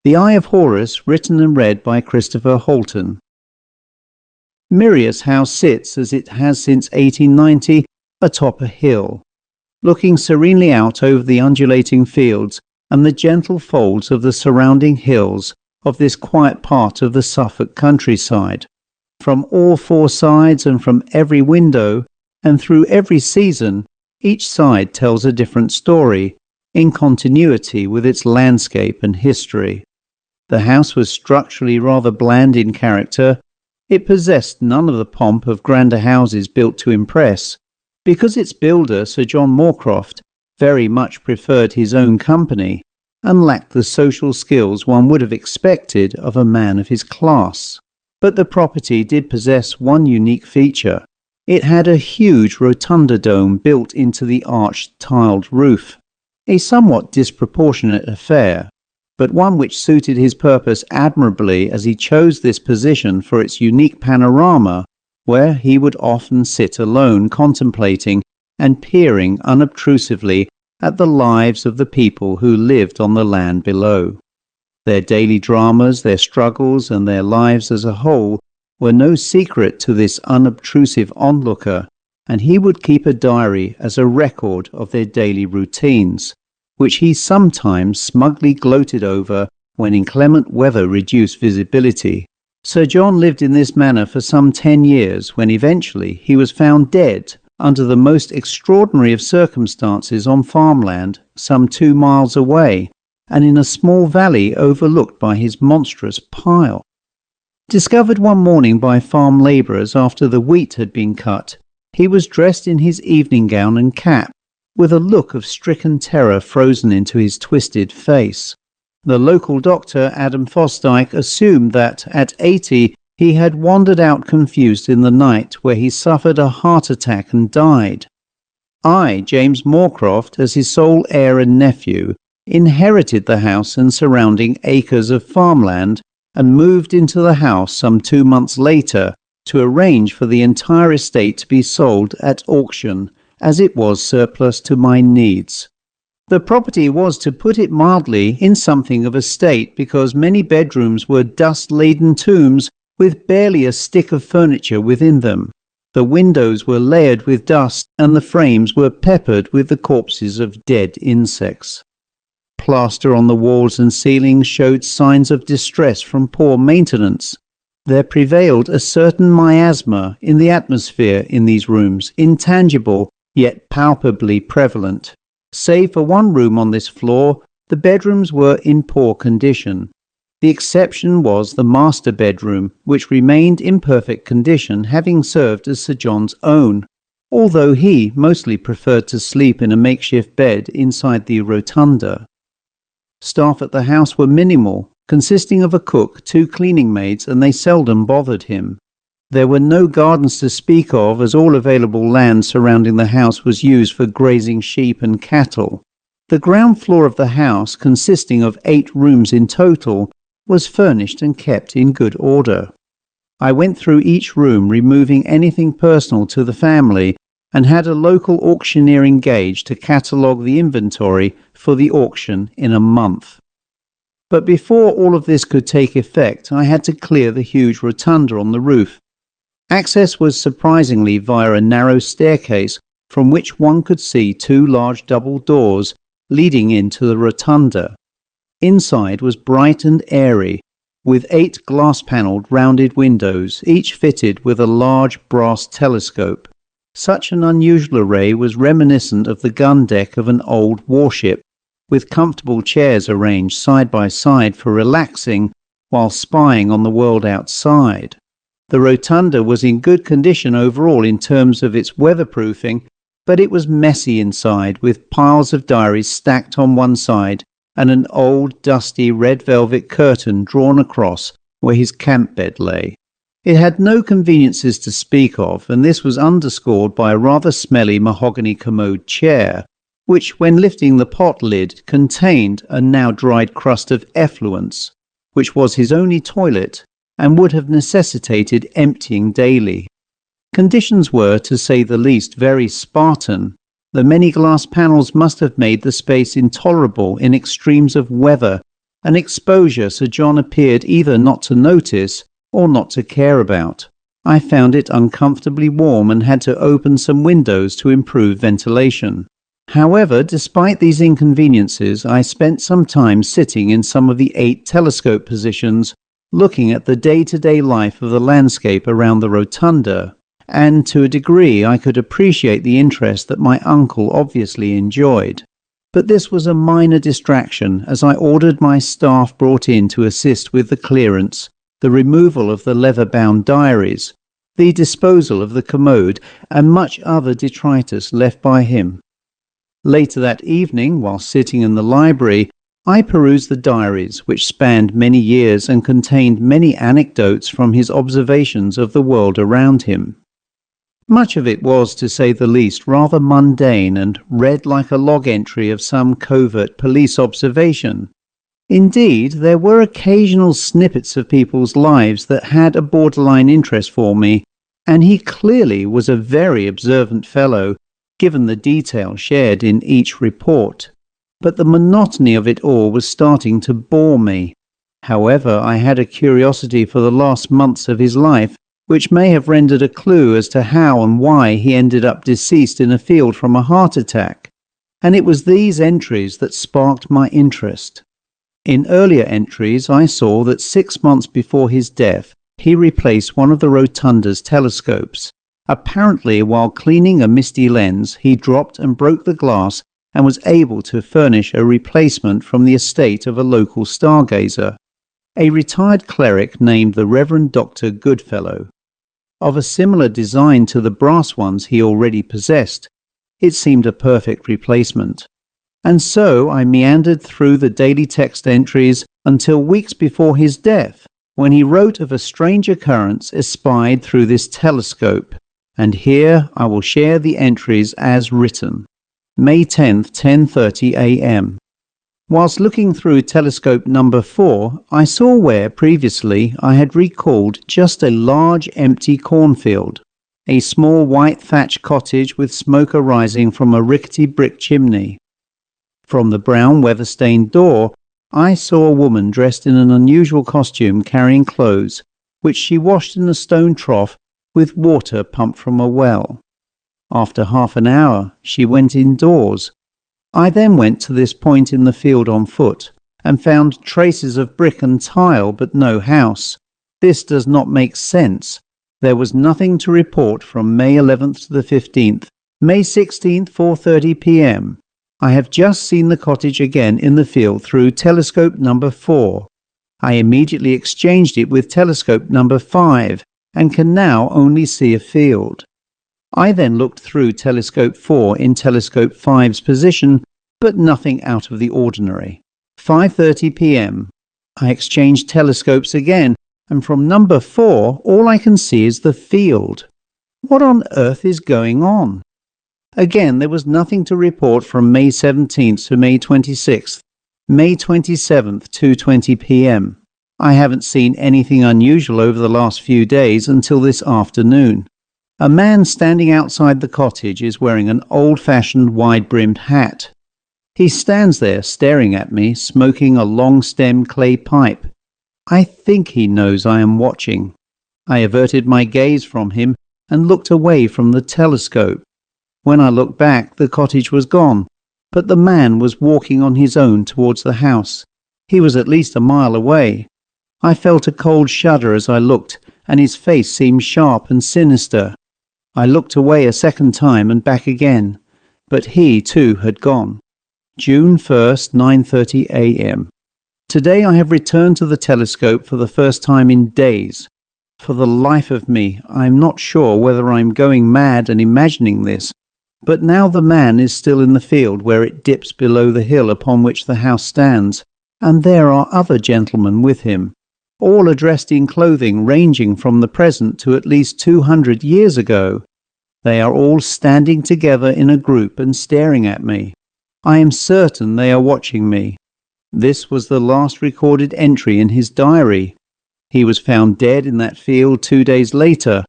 The Eye of Horus, written and read by Chris Halton. Mirius House sits, as it has since 1890, atop a hill, looking serenely out over the undulating fields and the gentle folds of the surrounding hills of this quiet part of the Suffolk countryside. From all four sides and from every window, and through every season, each side tells a different story, in continuity with its landscape and history. The house was structurally rather bland in character. It possessed none of the pomp of grander houses built to impress, because its builder, Sir John Moorcroft, very much preferred his own company, and lacked the social skills one would have expected of a man of his class. But the property did possess one unique feature. It had a huge rotunda dome built into the arched tiled roof, a somewhat disproportionate affair, but one which suited his purpose admirably, as he chose this position for its unique panorama, where he would often sit alone contemplating and peering unobtrusively at the lives of the people who lived on the land below. Their daily dramas, their struggles, and their lives as a whole were no secret to this unobtrusive onlooker, and he would keep a diary as a record of their daily routines, which he sometimes smugly gloated over when inclement weather reduced visibility. Sir John lived in this manner for some 10 years, when eventually he was found dead under the most extraordinary of circumstances on farmland some 2 miles away, and in a small valley overlooked by his monstrous pile. Discovered one morning by farm labourers after the wheat had been cut, he was dressed in his evening gown and cap, with a look of stricken terror frozen into his twisted face. The local doctor, Adam Fosdyke, assumed that at 80 he had wandered out confused in the night, where he suffered a heart attack and died. I, James Moorcroft, as his sole heir and nephew, inherited the house and surrounding acres of farmland, and moved into the house some 2 months later to arrange for the entire estate to be sold at auction, as it was surplus to my needs. The property was, to put it mildly, in something of a state, because many bedrooms were dust-laden tombs with barely a stick of furniture within them. The windows were layered with dust, and the frames were peppered with the corpses of dead insects. Plaster on the walls and ceilings showed signs of distress from poor maintenance. There prevailed a certain miasma in the atmosphere in these rooms, intangible, yet palpably prevalent. Save for one room on this floor, the bedrooms were in poor condition. The exception was the master bedroom, which remained in perfect condition, having served as Sir John's own, although he mostly preferred to sleep in a makeshift bed inside the rotunda. Staff at the house were minimal, consisting of a cook, 2 cleaning maids, and they seldom bothered him. There were no gardens to speak of, as all available land surrounding the house was used for grazing sheep and cattle. The ground floor of the house, consisting of 8 rooms in total, was furnished and kept in good order. I went through each room, removing anything personal to the family, and had a local auctioneer engaged to catalogue the inventory for the auction in a month. But before all of this could take effect, I had to clear the huge rotunda on the roof. Access was surprisingly via a narrow staircase, from which one could see 2 large double doors leading into the rotunda. Inside was bright and airy, with 8 glass-panelled rounded windows, each fitted with a large brass telescope. Such an unusual array was reminiscent of the gun deck of an old warship, with comfortable chairs arranged side by side for relaxing while spying on the world outside. The rotunda was in good condition overall in terms of its weatherproofing, but it was messy inside, with piles of diaries stacked on one side and an old, dusty red velvet curtain drawn across where his camp bed lay. It had no conveniences to speak of, and this was underscored by a rather smelly mahogany commode chair, which, when lifting the pot lid, contained a now dried crust of effluence, which was his only toilet, and would have necessitated emptying daily. Conditions were, to say the least, very Spartan. The many glass panels must have made the space intolerable in extremes of weather, an exposure Sir John appeared either not to notice or not to care about. I found it uncomfortably warm and had to open some windows to improve ventilation. However, despite these inconveniences, I spent some time sitting in some of the 8 telescope positions, looking at the day-to-day life of the landscape around the rotunda, and to a degree I could appreciate the interest that my uncle obviously enjoyed. But this was a minor distraction as I ordered my staff brought in to assist with the clearance, the removal of the leather-bound diaries, the disposal of the commode, and much other detritus left by him. Later that evening, while sitting in the library, I perused the diaries, which spanned many years and contained many anecdotes from his observations of the world around him. Much of it was, to say the least, rather mundane and read like a log entry of some covert police observation. Indeed, there were occasional snippets of people's lives that had a borderline interest for me, and he clearly was a very observant fellow, given the detail shared in each report. But the monotony of it all was starting to bore me. However, I had a curiosity for the last months of his life, which may have rendered a clue as to how and why he ended up deceased in a field from a heart attack, and it was these entries that sparked my interest. In earlier entries, I saw that 6 months before his death, he replaced one of the rotunda's telescopes. Apparently, while cleaning a misty lens, he dropped and broke the glass and was able to furnish a replacement from the estate of a local stargazer, a retired cleric named the Reverend Dr. Goodfellow. Of a similar design to the brass ones he already possessed, it seemed a perfect replacement. And so I meandered through the daily text entries until weeks before his death, when he wrote of a strange occurrence espied through this telescope, and here I will share the entries as written. May 10th, 10:30 a.m. Whilst looking through telescope number 4, I saw where previously I had recalled just a large empty cornfield, a small white thatched cottage with smoke arising from a rickety brick chimney. From the brown weather-stained door, I saw a woman dressed in an unusual costume carrying clothes, which she washed in a stone trough with water pumped from a well. After half an hour, she went indoors. I then went to this point in the field on foot, and found traces of brick and tile but no house. This does not make sense. There was nothing to report from May 11th to the 15th. May 16th, 4:30 p.m. I have just seen the cottage again in the field through telescope number 4. I immediately exchanged it with telescope number 5, and can now only see a field. I then looked through telescope 4 in telescope 5's position, but nothing out of the ordinary. 5:30 p.m. I exchanged telescopes again, and from number 4 all I can see is the field. What on earth is going on? Again, there was nothing to report from May 17th to May 26th. May 27th, 2:20 p.m. I haven't seen anything unusual over the last few days until this afternoon. A man standing outside the cottage is wearing an old-fashioned wide-brimmed hat. He stands there staring at me, smoking a long-stemmed clay pipe. I think he knows I am watching. I averted my gaze from him and looked away from the telescope. When I looked back, the cottage was gone, but the man was walking on his own towards the house. He was at least a mile away. I felt a cold shudder as I looked, and his face seemed sharp and sinister. I looked away a second time and back again, but he too had gone. June 1st, 9:30 a.m. Today I have returned to the telescope for the first time in days. For the life of me, I am not sure whether I am going mad and imagining this, but now the man is still in the field where it dips below the hill upon which the house stands, and there are other gentlemen with him. All are dressed in clothing ranging from the present to at least 200 years ago. They are all standing together in a group and staring at me. I am certain they are watching me. This was the last recorded entry in his diary. He was found dead in that field 2 days later.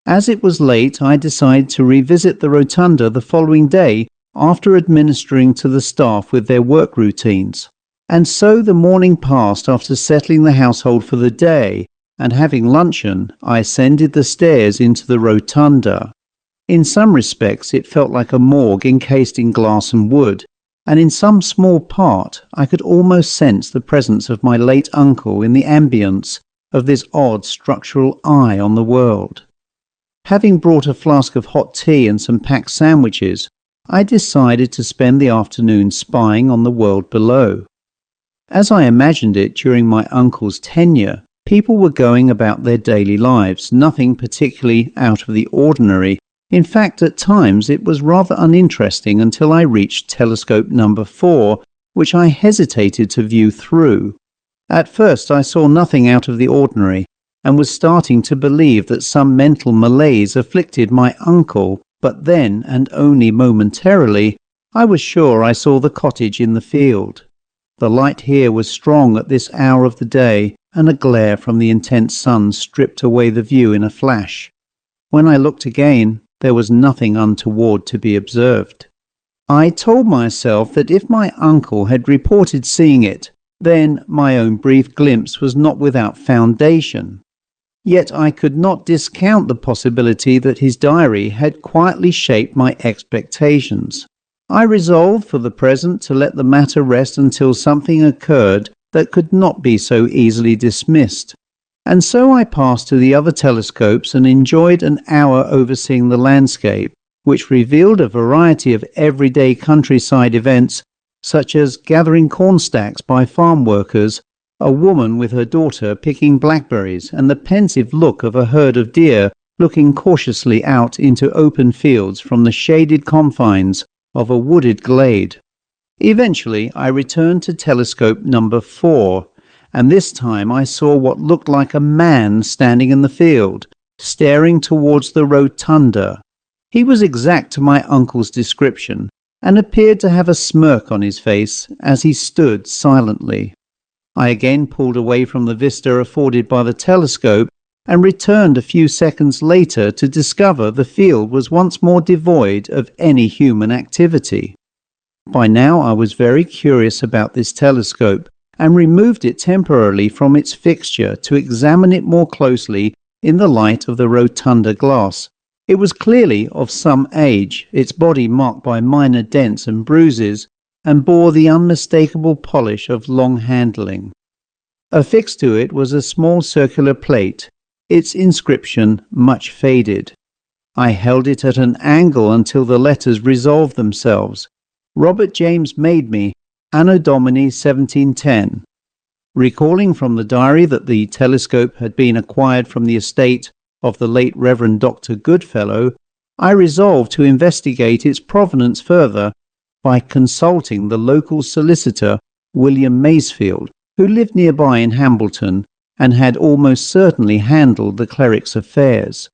As it was late, I decided to revisit the rotunda the following day after administering to the staff with their work routines. And so the morning passed after settling the household for the day, and having luncheon, I ascended the stairs into the rotunda. In some respects it felt like a morgue encased in glass and wood, and in some small part I could almost sense the presence of my late uncle in the ambience of this odd structural eye on the world. Having brought a flask of hot tea and some packed sandwiches, I decided to spend the afternoon spying on the world below. As I imagined it during my uncle's tenure, people were going about their daily lives, nothing particularly out of the ordinary. In fact, at times it was rather uninteresting until I reached telescope number 4, which I hesitated to view through. At first I saw nothing out of the ordinary, and was starting to believe that some mental malaise afflicted my uncle, but then, and only momentarily, I was sure I saw the cottage in the field. The light here was strong at this hour of the day, and a glare from the intense sun stripped away the view in a flash. When I looked again, there was nothing untoward to be observed. I told myself that if my uncle had reported seeing it, then my own brief glimpse was not without foundation. Yet I could not discount the possibility that his diary had quietly shaped my expectations. I resolved for the present to let the matter rest until something occurred that could not be so easily dismissed. And so I passed to the other telescopes and enjoyed an hour overseeing the landscape, which revealed a variety of everyday countryside events, such as gathering corn stacks by farm workers, a woman with her daughter picking blackberries, and the pensive look of a herd of deer looking cautiously out into open fields from the shaded confines of a wooded glade. Eventually I returned to telescope number 4, and this time I saw what looked like a man standing in the field, staring towards the rotunda. He was exact to my uncle's description, and appeared to have a smirk on his face as he stood silently. I again pulled away from the vista afforded by the telescope, and returned a few seconds later to discover the field was once more devoid of any human activity. By now I was very curious about this telescope, and removed it temporarily from its fixture to examine it more closely in the light of the rotunda glass. It was clearly of some age, its body marked by minor dents and bruises, and bore the unmistakable polish of long handling. Affixed to it was a small circular plate, its inscription much faded. I held it at an angle until the letters resolved themselves. Robert James made me, Anno Domini 1710. Recalling from the diary that the telescope had been acquired from the estate of the late Reverend Dr. Goodfellow, I resolved to investigate its provenance further by consulting the local solicitor, William Masefield, who lived nearby in Hambleton, and had almost certainly handled the cleric's affairs.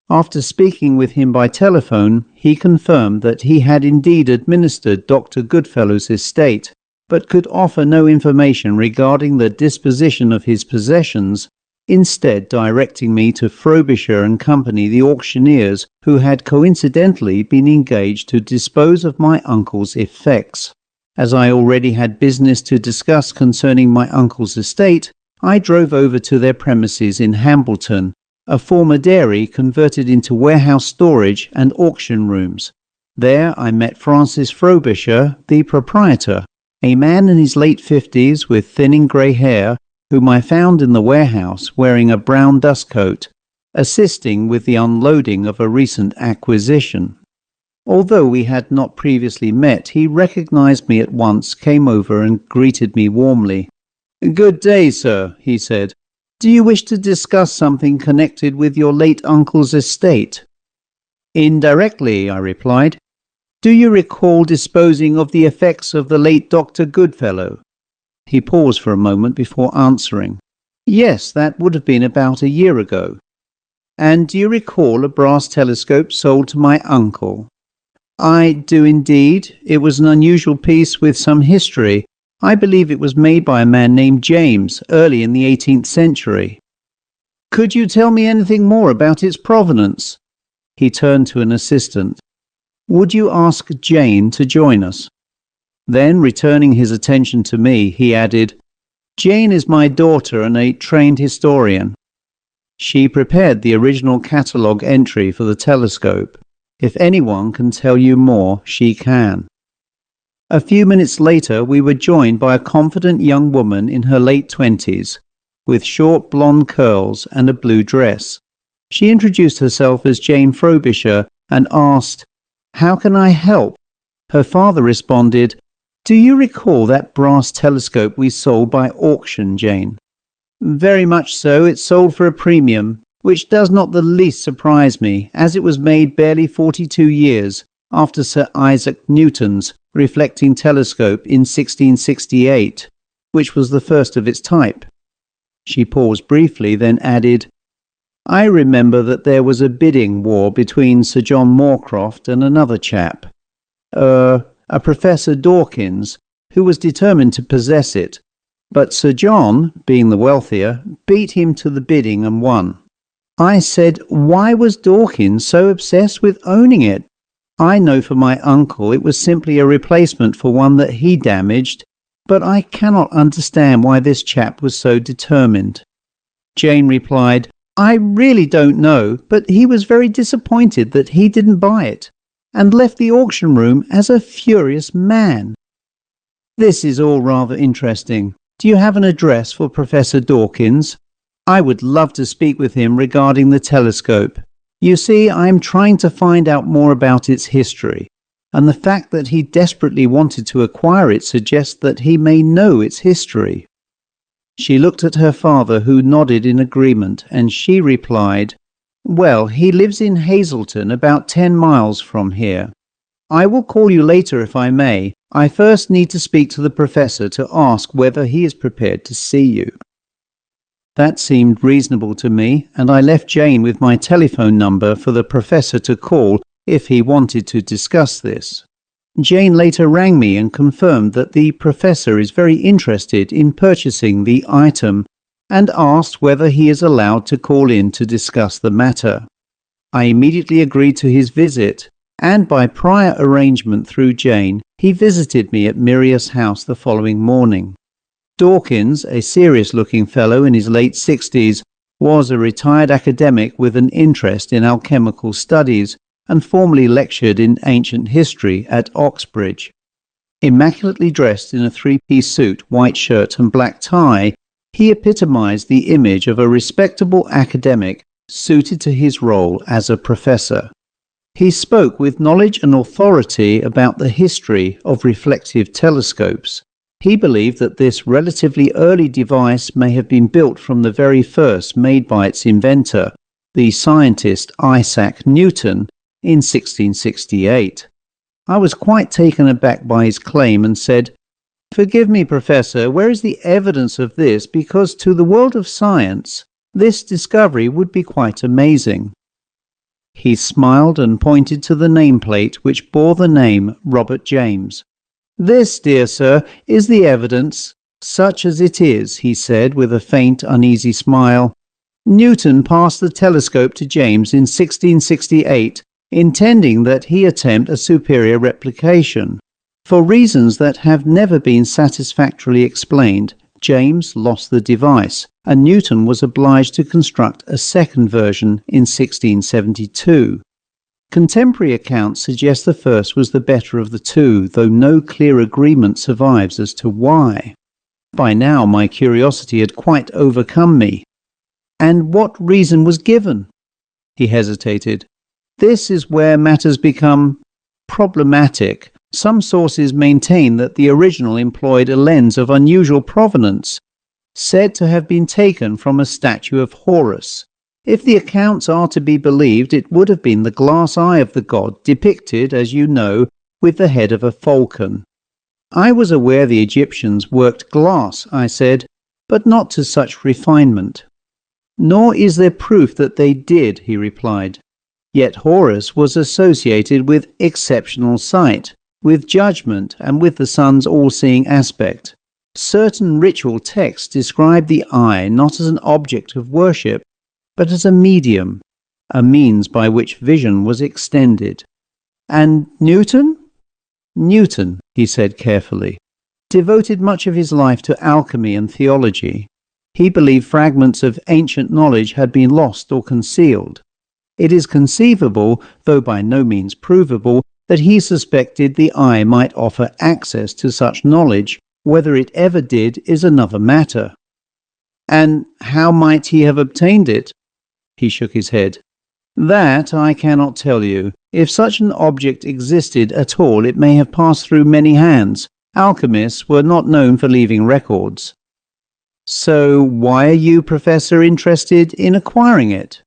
After speaking with him by telephone, he confirmed that he had indeed administered Dr. Goodfellow's estate, but could offer no information regarding the disposition of his possessions, instead directing me to Frobisher and Company, the auctioneers, who had coincidentally been engaged to dispose of my uncle's effects. As I already had business to discuss concerning my uncle's estate, I drove over to their premises in Hambleton, a former dairy converted into warehouse storage and auction rooms. There I met Francis Frobisher, the proprietor, a man in his late 50s with thinning grey hair, whom I found in the warehouse wearing a brown dust coat, assisting with the unloading of a recent acquisition. Although we had not previously met, he recognized me at once, came over and greeted me warmly. "Good day, sir," he said. "Do you wish to discuss something connected with your late uncle's estate?" "Indirectly," I replied. "Do you recall disposing of the effects of the late Dr. Goodfellow?" He paused for a moment before answering. "Yes, that would have been about a year ago." "And do you recall a brass telescope sold to my uncle?" "I do indeed. It was an unusual piece with some history. I believe it was made by a man named James, early in the 18th century. Could you tell me anything more about its provenance?" He turned to an assistant. "Would you ask Jane to join us?" Then, returning his attention to me, he added, "Jane is my daughter and a trained historian. She prepared the original catalogue entry for the telescope. If anyone can tell you more, she can." A few minutes later, we were joined by a confident young woman in her late 20s, with short blonde curls and a blue dress. She introduced herself as Jane Frobisher and asked, "How can I help?" Her father responded, "Do you recall that brass telescope we sold by auction, Jane?" "Very much so. It sold for a premium, which does not the least surprise me, as it was made barely 42 years after Sir Isaac Newton's reflecting telescope in 1668, which was the first of its type." She paused briefly, then added, "I remember that there was a bidding war between Sir John Moorcroft and another chap, a Professor Dawkins, who was determined to possess it, but Sir John, being the wealthier, beat him to the bidding and won." I said, "Why was Dawkins so obsessed with owning it? I know for my uncle it was simply a replacement for one that he damaged, but I cannot understand why this chap was so determined." Jane replied, "I really don't know, but he was very disappointed that he didn't buy it, and left the auction room as a furious man." "This is all rather interesting. Do you have an address for Professor Dawkins? I would love to speak with him regarding the telescope. You see, I am trying to find out more about its history, and the fact that he desperately wanted to acquire it suggests that he may know its history." She looked at her father, who nodded in agreement, and she replied, "Well, he lives in Hazleton, about 10 miles from here. I will call you later if I may. I first need to speak to the professor to ask whether he is prepared to see you." That seemed reasonable to me, and I left Jane with my telephone number for the professor to call if he wanted to discuss this. Jane later rang me and confirmed that the professor is very interested in purchasing the item and asked whether he is allowed to call in to discuss the matter. I immediately agreed to his visit, and by prior arrangement through Jane, he visited me at Miria's house the following morning. Dawkins, a serious-looking fellow in his late 60s, was a retired academic with an interest in alchemical studies and formerly lectured in ancient history at Oxbridge. Immaculately dressed in a three-piece suit, white shirt and black tie, he epitomized the image of a respectable academic suited to his role as a professor. He spoke with knowledge and authority about the history of reflective telescopes. He believed that this relatively early device may have been built from the very first made by its inventor, the scientist Isaac Newton, in 1668. I was quite taken aback by his claim and said, "Forgive me, Professor, where is the evidence of this? Because to the world of science, this discovery would be quite amazing." He smiled and pointed to the nameplate which bore the name Robert James. "This, dear sir, is the evidence, such as it is," he said with a faint, uneasy smile. "Newton passed the telescope to James in 1668, intending that he attempt a superior replication. For reasons that have never been satisfactorily explained, James lost the device, and Newton was obliged to construct a second version in 1672. Contemporary accounts suggest the first was the better of the two, though no clear agreement survives as to why. By now my curiosity had quite overcome me. "And what reason was given?" He hesitated. "This is where matters become problematic. Some sources maintain that the original employed a lens of unusual provenance, said to have been taken from a statue of Horus. If the accounts are to be believed, it would have been the glass eye of the god, depicted, as you know, with the head of a falcon." "I was aware the Egyptians worked glass," I said, "but not to such refinement." "Nor is there proof that they did," he replied. "Yet Horus was associated with exceptional sight, with judgment, and with the sun's all-seeing aspect. Certain ritual texts describe the eye not as an object of worship, but as a medium, a means by which vision was extended." "And Newton?" Newton, he said carefully, devoted much of his life to alchemy and theology. He believed fragments of ancient knowledge had been lost or concealed. It is conceivable, though by no means provable, that he suspected the eye might offer access to such knowledge. Whether it ever did is another matter. And how might he have obtained it? He shook his head. That I cannot tell you. If such an object existed at all, it may have passed through many hands. Alchemists were not known for leaving records. So why are you, Professor, interested in acquiring it?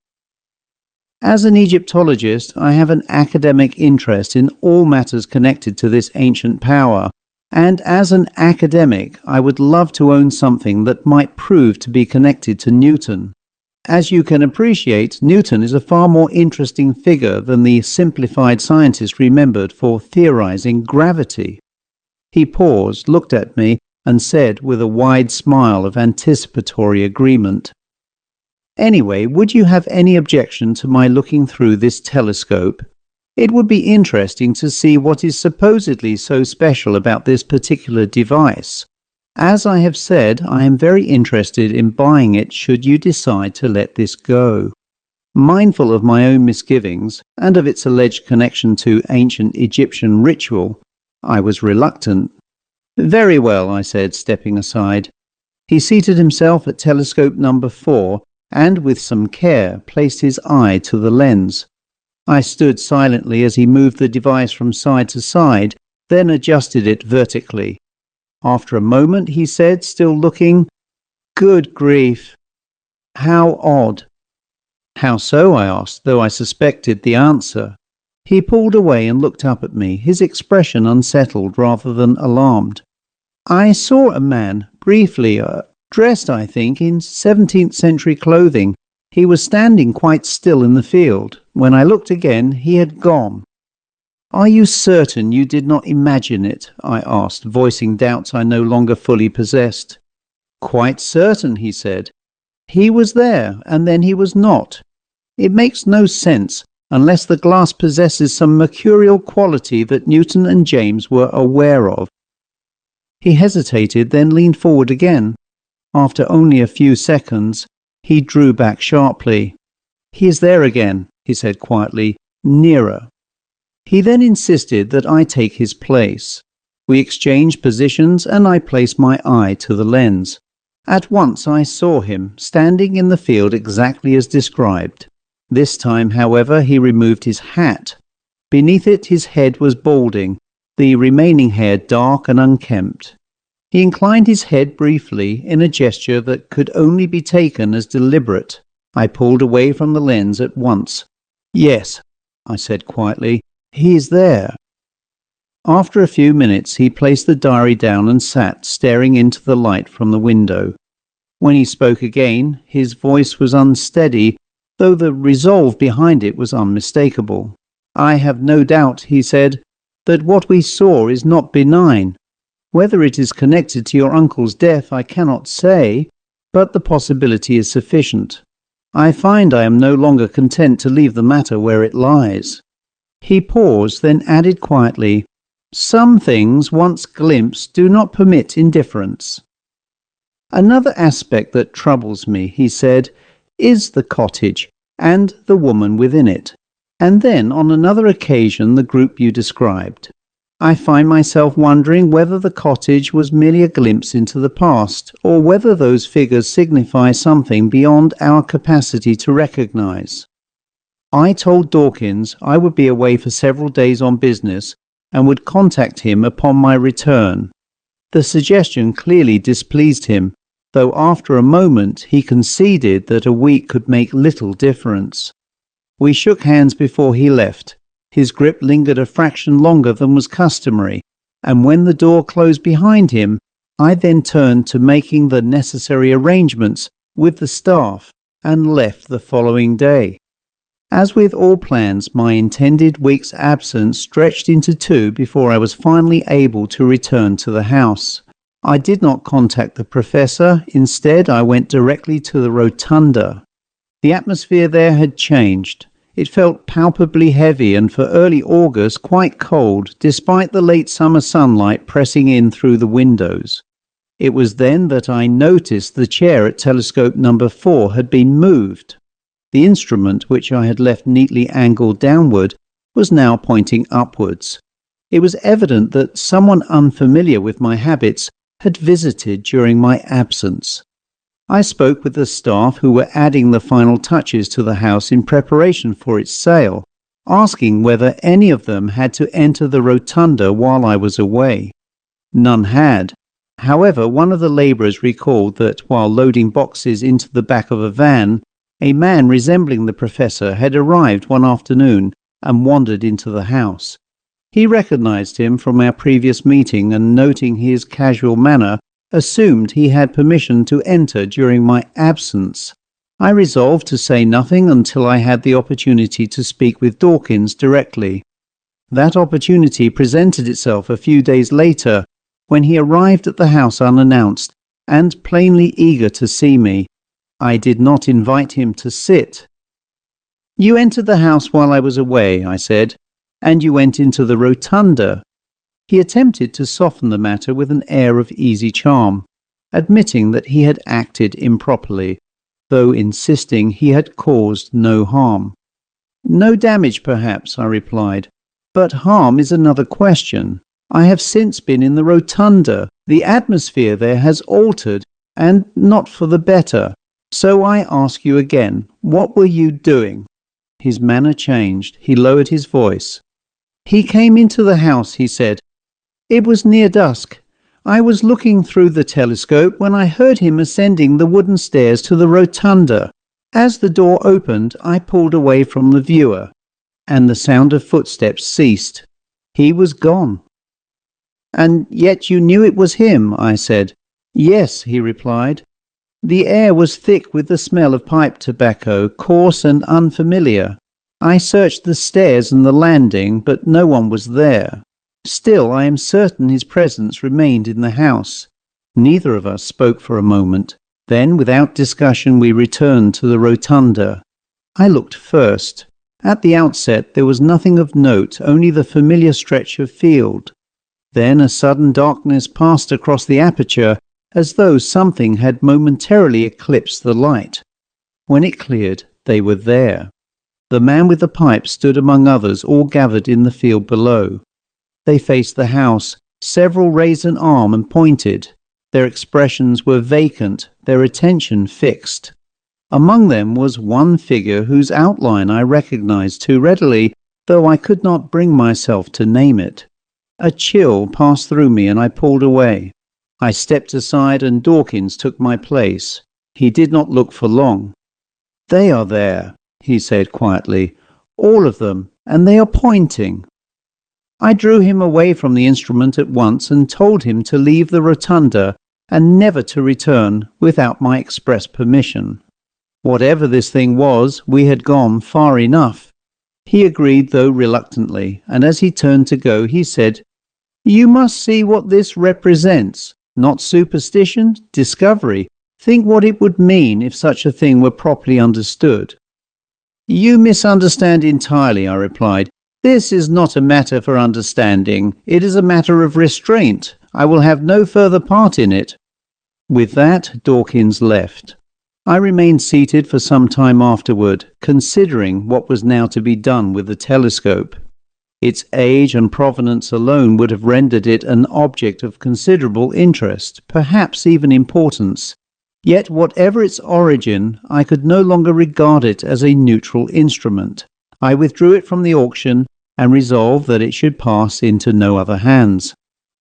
As an Egyptologist, I have an academic interest in all matters connected to this ancient power, and as an academic, I would love to own something that might prove to be connected to Newton. As you can appreciate, Newton is a far more interesting figure than the simplified scientist remembered for theorizing gravity. He paused, looked at me, and said with a wide smile of anticipatory agreement, Anyway, would you have any objection to my looking through this telescope? It would be interesting to see what is supposedly so special about this particular device. As I have said, I am very interested in buying it should you decide to let this go. Mindful of my own misgivings and of its alleged connection to ancient Egyptian ritual, I was reluctant. Very well, I said, stepping aside. He seated himself at telescope number 4 and with some care placed his eye to the lens. I stood silently as he moved the device from side to side, then adjusted it vertically. After a moment he said, still looking, Good grief! How odd! How so? I asked, though I suspected the answer. He pulled away and looked up at me, his expression unsettled rather than alarmed. I saw a man, briefly, dressed, I think, in 17th century clothing. He was standing quite still in the field. When I looked again, he had gone. Are you certain you did not imagine it? I asked, voicing doubts I no longer fully possessed. Quite certain, he said. He was there, and then he was not. It makes no sense, unless the glass possesses some mercurial quality that Newton and James were aware of. He hesitated, then leaned forward again. After only a few seconds, he drew back sharply. He is there again, he said quietly, nearer. He then insisted that I take his place. We exchanged positions and I placed my eye to the lens. At once I saw him, standing in the field exactly as described. This time, however, he removed his hat. Beneath it his head was balding, the remaining hair dark and unkempt. He inclined his head briefly in a gesture that could only be taken as deliberate. I pulled away from the lens at once. Yes, I said quietly, he is there. After a few minutes he placed the diary down and sat staring into the light from the window. When he spoke again, his voice was unsteady, though the resolve behind it was unmistakable. I have no doubt, he said, that what we saw is not benign. Whether it is connected to your uncle's death I cannot say, but the possibility is sufficient. I find I am no longer content to leave the matter where it lies. He paused, then added quietly, Some things, once glimpsed, do not permit indifference. Another aspect that troubles me, he said, is the cottage and the woman within it, and then on another occasion the group you described. I find myself wondering whether the cottage was merely a glimpse into the past, or whether those figures signify something beyond our capacity to recognize. I told Dawkins I would be away for several days on business and would contact him upon my return. The suggestion clearly displeased him, though after a moment he conceded that a week could make little difference. We shook hands before he left. His grip lingered a fraction longer than was customary, and when the door closed behind him, I then turned to making the necessary arrangements with the staff and left the following day. As with all plans, my intended week's absence stretched into 2 before I was finally able to return to the house. I did not contact the professor. Instead, I went directly to the rotunda. The atmosphere there had changed. It felt palpably heavy and for early August quite cold, despite the late summer sunlight pressing in through the windows. It was then that I noticed the chair at telescope number 4 had been moved. The instrument, which I had left neatly angled downward, was now pointing upwards. It was evident that someone unfamiliar with my habits had visited during my absence. I spoke with the staff who were adding the final touches to the house in preparation for its sale, asking whether any of them had to enter the rotunda while I was away. None had. However, one of the labourers recalled that while loading boxes into the back of a van, a man resembling the professor had arrived one afternoon and wandered into the house. He recognized him from our previous meeting and, noting his casual manner, assumed he had permission to enter during my absence. I resolved to say nothing until I had the opportunity to speak with Dawkins directly. That opportunity presented itself a few days later, when he arrived at the house unannounced and plainly eager to see me. I did not invite him to sit. "You entered the house while I was away," I said, "and you went into the rotunda." He attempted to soften the matter with an air of easy charm, admitting that he had acted improperly, though insisting he had caused no harm. "No damage, perhaps," I replied, "but harm is another question. I have since been in the rotunda. The atmosphere there has altered, and not for the better. So I ask you again, what were you doing?" His manner changed. He lowered his voice. "He came into the house," he said. "It was near dusk. I was looking through the telescope when I heard him ascending the wooden stairs to the rotunda. As the door opened, I pulled away from the viewer, and the sound of footsteps ceased. He was gone." "And yet you knew it was him," I said. "Yes," he replied. "The air was thick with the smell of pipe tobacco, coarse and unfamiliar. I searched the stairs and the landing, but no one was there. Still, I am certain his presence remained in the house." Neither of us spoke for a moment. Then, without discussion, we returned to the rotunda. I looked first. At the outset, there was nothing of note, only the familiar stretch of field. Then a sudden darkness passed across the aperture, as though something had momentarily eclipsed the light. When it cleared, they were there. The man with the pipe stood among others, all gathered in the field below. They faced the house. Several raised an arm and pointed. Their expressions were vacant, their attention fixed. Among them was one figure whose outline I recognized too readily, though I could not bring myself to name it. A chill passed through me and I pulled away. I stepped aside and Dawkins took my place. He did not look for long. "They are there," he said quietly, "all of them, and they are pointing." I drew him away from the instrument at once and told him to leave the rotunda and never to return without my express permission. Whatever this thing was, we had gone far enough. He agreed, though reluctantly, and as he turned to go, he said, "You must see what this represents. Not superstition, discovery. Think what it would mean if such a thing were properly understood." "You misunderstand entirely," I replied. "This is not a matter for understanding. It is a matter of restraint. I will have no further part in it." With that, Dawkins left. I remained seated for some time afterward, considering what was now to be done with the telescope. Its age and provenance alone would have rendered it an object of considerable interest, perhaps even importance. Yet whatever its origin, I could no longer regard it as a neutral instrument. I withdrew it from the auction and resolved that it should pass into no other hands.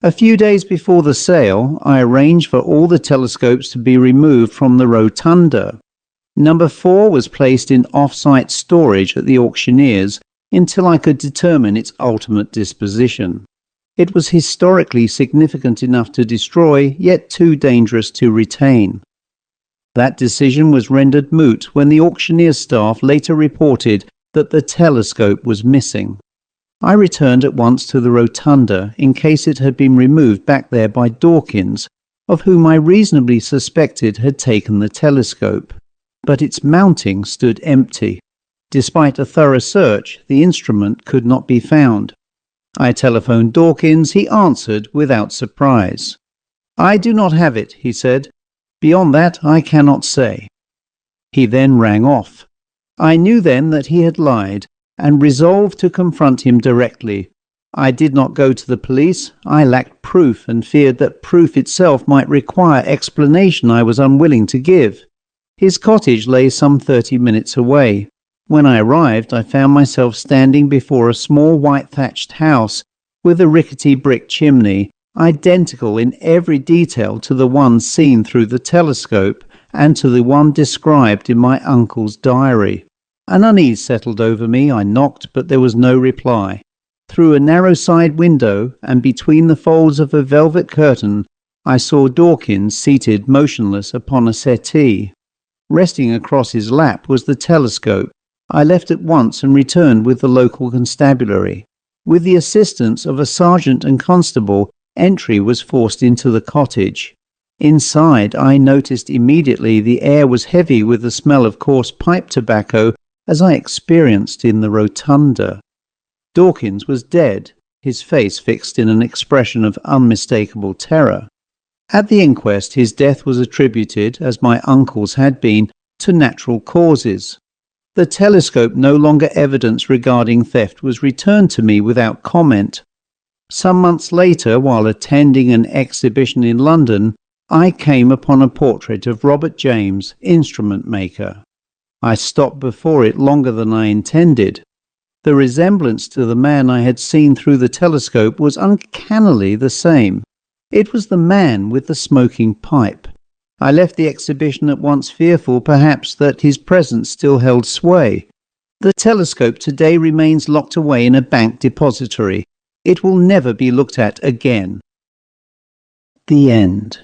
A few days before the sale, I arranged for all the telescopes to be removed from the rotunda. Number 4 was placed in off-site storage at the auctioneer's until I could determine its ultimate disposition. It was historically significant enough to destroy, yet too dangerous to retain. That decision was rendered moot when the auctioneer's staff later reported that the telescope was missing. I returned at once to the rotunda in case it had been removed back there by Dawkins, of whom I reasonably suspected had taken the telescope. But its mounting stood empty. Despite a thorough search, the instrument could not be found. I telephoned Dawkins. He answered without surprise. "I do not have it," he said. "Beyond that, I cannot say." He then rang off. I knew then that he had lied, and resolved to confront him directly. I did not go to the police. I lacked proof, and feared that proof itself might require explanation I was unwilling to give. His cottage lay some 30 minutes away. When I arrived, I found myself standing before a small white-thatched house with a rickety brick chimney, identical in every detail to the one seen through the telescope and to the one described in my uncle's diary. An unease settled over me. I knocked, but there was no reply. Through a narrow side window, and between the folds of a velvet curtain, I saw Dawkins seated motionless upon a settee. Resting across his lap was the telescope. I left at once and returned with the local constabulary. With the assistance of a sergeant and constable, entry was forced into the cottage. Inside, I noticed immediately the air was heavy with the smell of coarse pipe tobacco, as I experienced in the rotunda. Dawkins was dead, his face fixed in an expression of unmistakable terror. At the inquest, his death was attributed, as my uncle's had been, to natural causes. The telescope, no longer evidence regarding theft, was returned to me without comment. Some months later, while attending an exhibition in London, I came upon a portrait of Robert James, instrument maker. I stopped before it longer than I intended. The resemblance to the man I had seen through the telescope was uncannily the same. It was the man with the smoking pipe. I left the exhibition at once, fearful perhaps that his presence still held sway. The telescope today remains locked away in a bank depository. It will never be looked at again. The end.